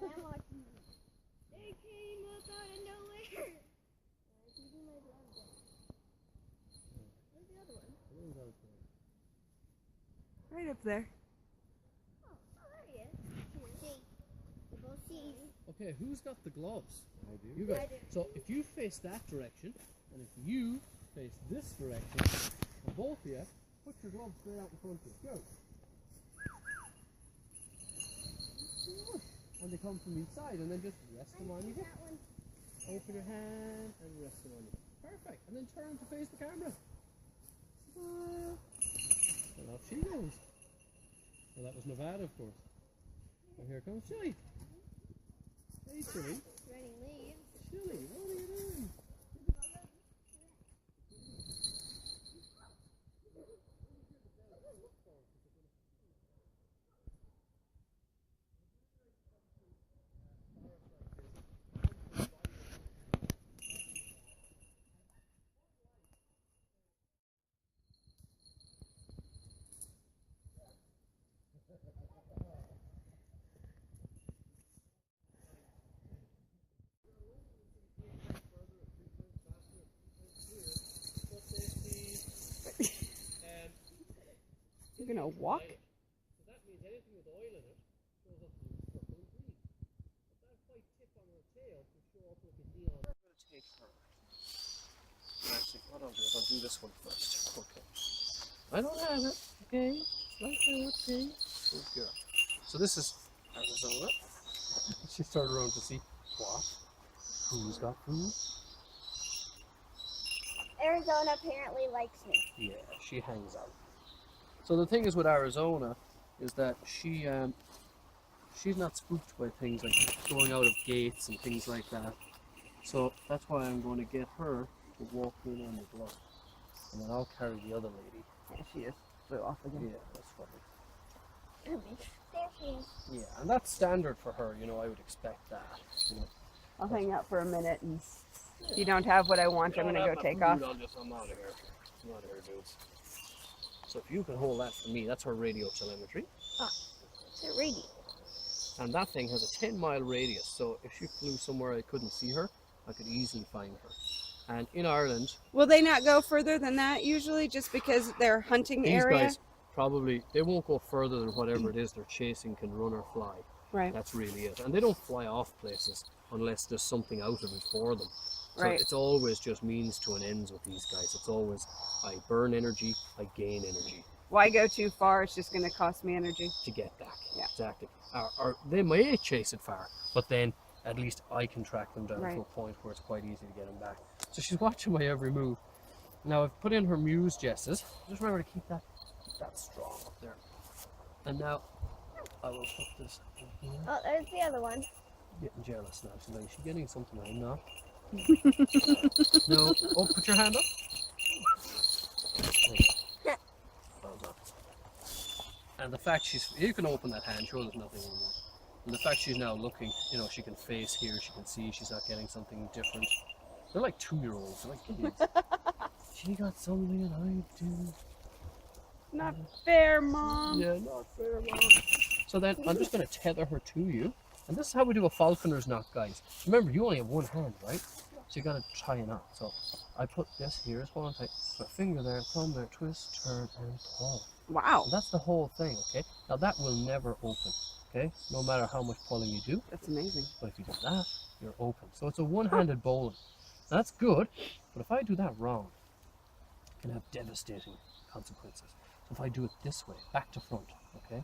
I'm watching you. They came up out of nowhere. Keeping my gloves on. Where's the other one? Right up there. Oh, there he is. See. They both see. Okay, who's got the gloves? I do. You got. I do. So if you face that direction, and if you face this direction, and both of you put your gloves straight out in front of you. Go. And they come from each side, and then just rest them on you. That one. Open your hand and rest them on you. Perfect. And then turn to face the camera. Smile. And off she goes. Well, that was Nevada, of course. And here comes Chili. Hey, Chili. Running leaves. Chili, what are you doing? You're gonna walk? So that means anything with oil in it shows up as purple and green. But that white tip on her tail can show up like a neon. I'm going to take her. Actually, what I'll do is I'll do this one first. Okay. I don't have it. Okay. Like that. Okay. Good girl. So this is Arizona. She's turned around to see what? Who's got food? Arizona apparently likes me. Yeah, she hangs out. So the thing is with Arizona is that she's not spooked by things like going out of gates and things like that. So that's why I'm going to get her to walk in on the glove. And then I'll carry the other lady. Yeah, she just flew off again. Yeah, that's funny. There she is. Yeah, and that's standard for her, you know, I would expect that. You know. I'll hang out for a minute, and if you don't have what I want, I'm gonna go take off. I'm out of here. I'm out of here, dudes. So if you can hold that for me, that's her radio telemetry. It's a radio. And that thing has a 10-mile radius, so if she flew somewhere I couldn't see her, I could easily find her. And in Ireland, Will they not go further than that usually, just because their hunting these area? guys probably, they won't go further than whatever it is they're chasing can run or fly. Right. That's really it. And they don't fly off places unless there's something out of it for them. So Right. it's always just means to an ends with these guys. It's always, I burn energy, I gain energy Why go too far? It's just gonna cost me energy. to get back. Yeah. Exactly. Or they may chase it far, but then at least I can track them down Right. to a point where it's quite easy to get them back. So she's watching my every move. Now I've put in her muse jesses. Just remember to keep that strong up there. And now I will put this in here. Oh, there's the other one. Getting jealous now. She's like, is she getting something I'm not? No. Oh, put your hand up. There you go. Well done. And the fact you can open that hand, sure there's nothing in there. And the fact she's now looking, you know, she can face here, she can see she's not getting something different. They're like 2-year-olds, they're like kids. She got something and I do. Not fair, Mom. Yeah, not fair, Mom. So then I'm just going to tether her to you. And this is how we do a falconer's knot, guys. Remember, you only have one hand, right? So you got to tie a knot. So I put this here as well. Put a finger there, thumb there, twist, turn, and pull. Wow. And that's the whole thing, okay? Now that will never open, okay? No matter how much pulling you do. That's amazing. But if you do that, you're open. So it's a one-handed bowling. Now that's good, but if I do that wrong, it can have devastating consequences. So if I do it this way, back to front, okay?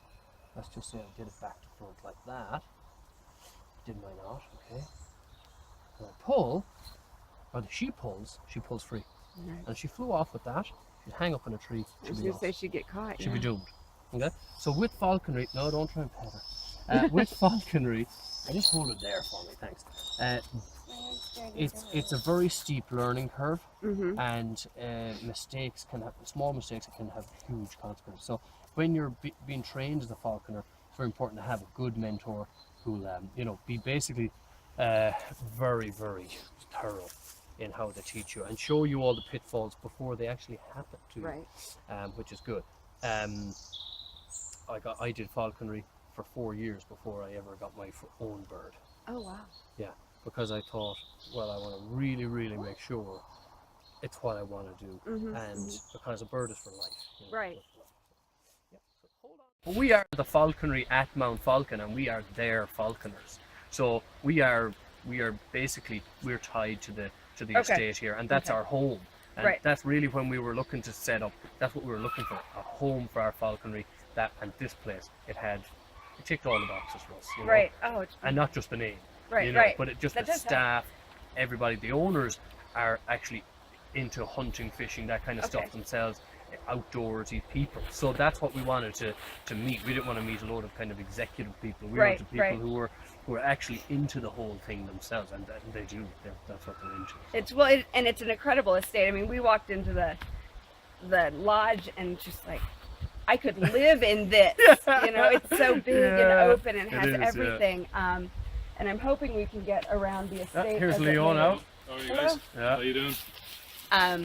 Let's just say I did it back to front like that. Did my knot, okay? And I pull, or she pulls free. Right. And she flew off with that, she'd hang up in a tree, I she'd was be gonna off. say she'd get caught. She'd Yeah. be doomed. Okay? So with falconry, no, don't try and pet her. With falconry, I just hold it there for me, thanks. It's a very steep learning curve, Mm-hmm. and mistakes can have small mistakes can have huge consequences. So when you're being trained as a falconer, it's very important to have a good mentor who'll you know, be basically very, very thorough in how they teach you and show you all the pitfalls before they actually happen to you, Right. which is good. I did falconry for 4 years before I ever got my own bird. Oh wow. Yeah, because I thought, well, I want to really, really make sure it's what I want to do, and because a bird is for life. You know, Right. yeah. So hold on. Well, we are the Falconry at Mount Falcon, and we are their falconers. So we are basically, we're tied to the estate here, and that's our home. And that's really when we were looking to set up. That's what we were looking for, a home for our falconry. And this place, it ticked all the boxes for us. You know? Right. Oh, it's and not just the name. Right. You know, right. But it just the staff, everybody, the owners are actually into hunting, fishing, that kind of stuff themselves, outdoorsy people. So that's what we wanted to meet. We didn't want to meet a load of kind of executive people. We wanted people who were actually into the whole thing themselves, and they do. That's what they're into. So. It's an incredible estate. I mean, we walked into the lodge and just like, I could live in this. You know, it's so big and open and has everything. And I'm hoping we can get around the estate. Here's Leon out. How are you guys? Yeah. How you doing?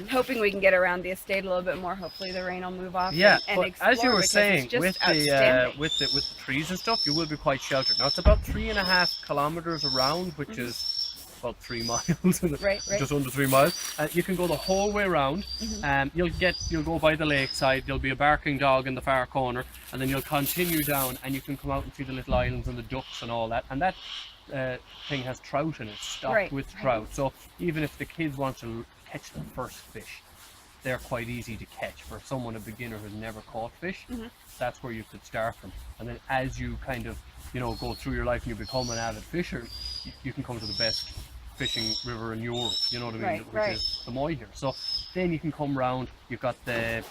Hoping we can get around the estate a little bit more. Hopefully the rain will move off. Yeah, and but explore, as you were saying, it's just with the trees and stuff, you will be quite sheltered. Now it's about 3.5 kilometers around, which is about 3 miles, right. just under 3 miles. You can go the whole way around. You'll go by the lakeside. There'll be a barking dog in the far corner, and then you'll continue down, and you can come out and see the little islands and the ducks and all that. And that thing has trout in it, stocked with trout. So even if the kids want to catch the first fish, they're quite easy to catch. For someone, a beginner who's never caught fish, that's where you could start them. And then as you kind of, go through your life and you become an avid fisher, you can come to the best fishing river in Europe, you know what I mean, which is the Mayo here. So then you can come round. You've got the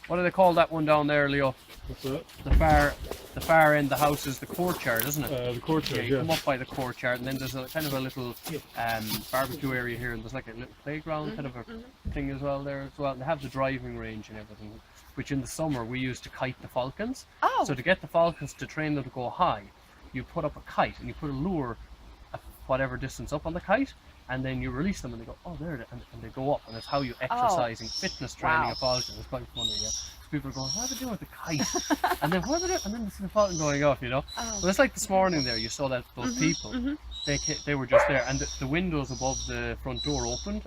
what do they call that one down there, Leo? What's that? The far end of the house is the courtyard, isn't it? The courtyard, you come up by the courtyard, and then there's a kind of a little barbecue area here, and there's like a little playground kind of a thing as well there as well. And they have the driving range and everything, which in the summer we used to kite the falcons. Oh. So to get the falcons, to train them to go high, you put up a kite and you put a lure at whatever distance up on the kite, and then you release them and they go, oh, there, and they go up, and it's how you exercising fitness training a falcon. It's quite funny, yeah. People are going, what are they doing with the kite? And then what are they doing? And then you see the falcon going off, Well, it's like this morning there, you saw that those people, they were just there, and the windows above the front door opened,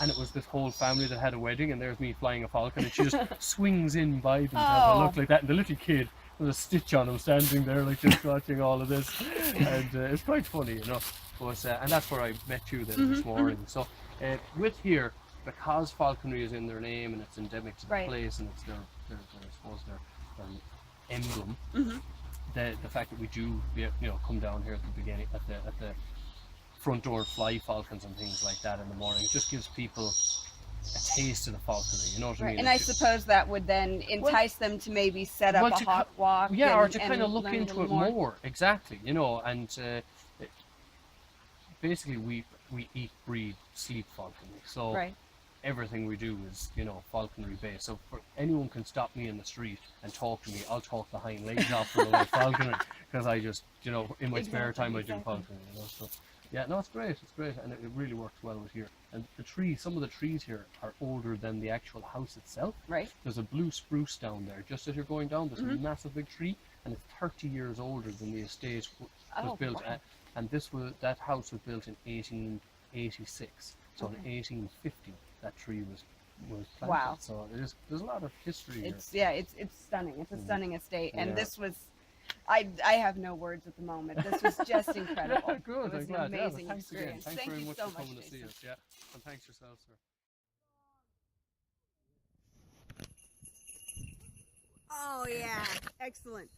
and it was this whole family that had a wedding, and there's me flying a falcon, and she just swings in by them to have a look like that, and the little kid with a stitch on him standing there like just watching all of this, and it's quite funny, But, and that's where I met you then this morning. So with here, because falconry is in their name and it's endemic to the place, and it's their I suppose their emblem, the fact that we do come down here at the beginning at the front door fly falcons and things like that in the morning, it just gives people a taste of the falconry, you know what I mean? And I suppose that would then entice them to maybe set up a hot walk. Yeah, or to kind of look into it more. Exactly, and basically we eat, breathe, sleep falconry. So everything we do is, falconry based. So anyone can stop me in the street and talk to me, I'll talk the hind legs off for the falconry, because I just, in my spare time I do falconry, So yeah, no, it's great, and it really works well with here. And the trees, some of the trees here are older than the actual house itself. Right. There's a blue spruce down there. Just as you're going down, there's a massive big tree, and it's 30 years older than the estate was built. Wow. And that house was built in 1886. So in 1850, that tree was planted. Wow. So there's a lot of history here. It's stunning. It's a stunning estate, and this was. I have no words at the moment. This was just incredible. Good, it was I'm glad. an amazing Thanks experience. Again. Thanks very much so for coming to see Jason. us. Yeah, and thanks yourself, sir. Oh yeah, excellent.